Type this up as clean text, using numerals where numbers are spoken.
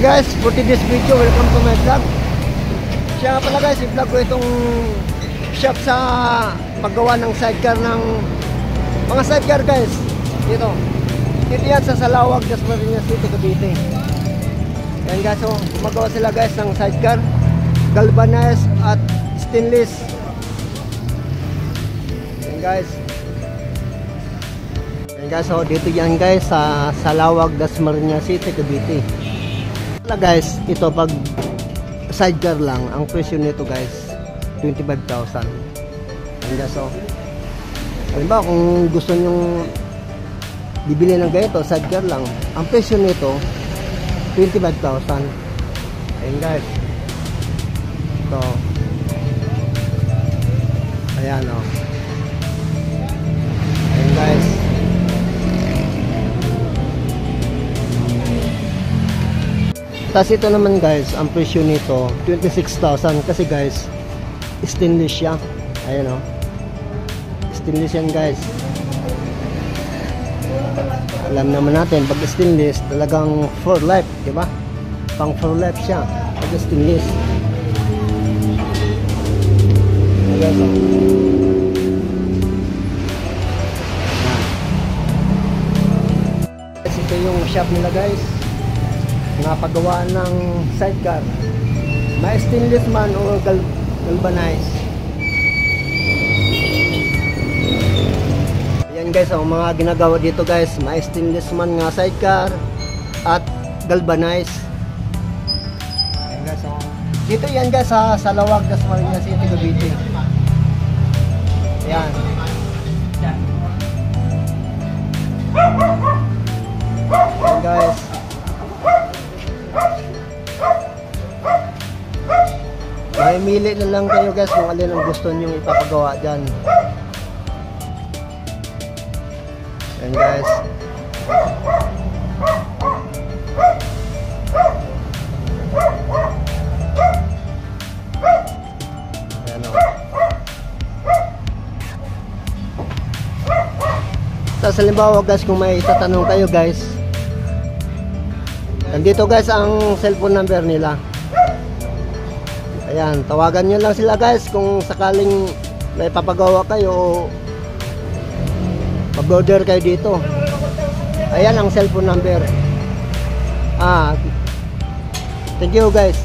guys, for today's video, welcome to my vlog. Siya pala guys, i-vlog ko itong shop sa paggawa ng sidecar ng mga sidecar guys. Dito yan sa Salawag, Dasmariñas City, Cavite. Ayan guys, so gumagawa sila guys ng sidecar, galvanized at stainless. Ayan guys. Ayan guys, so dito yan guys sa Salawag, Dasmariñas City, Cavite. Guys, ito pag sidecar lang, ang presyo nito guys 25,000. Ayan guys, so halimbawa kung gusto nyong bibili ng ganito, sidecar lang, ang presyo nito 25,000. Ayan guys, ito, ayan o, ayan guys. Tapos ito naman guys, ang presyo nito 26,000 kasi guys stainless siya. Ayan o, stainless yan guys. Alam naman natin pag stainless talagang for life, diba? Pang for life siya pag stainless. Ayan o, ito yung shop nila guys, napagawa ng sidecar, may stainless man o galvanized. Ayan guys, ang mga ginagawa dito guys, may stainless man nga sidecar at galvanized. Ayan guys, so dito yan guys sa Salawag, Dasmariñas City, Cavite. Ayan. Ayan guys, mamimili na lang kayo guys kung alin ang gusto nyo ipapagawa dyan. Ayan guys. Ayan o. Tapos halimbawa guys, kung may itatanong kayo guys, nandito guys ang cellphone number nila. Ayan, tawagan nyo lang sila guys kung sakaling may papagawa kayo o mag-order kayo dito. Ayan ang cellphone number. Thank you guys.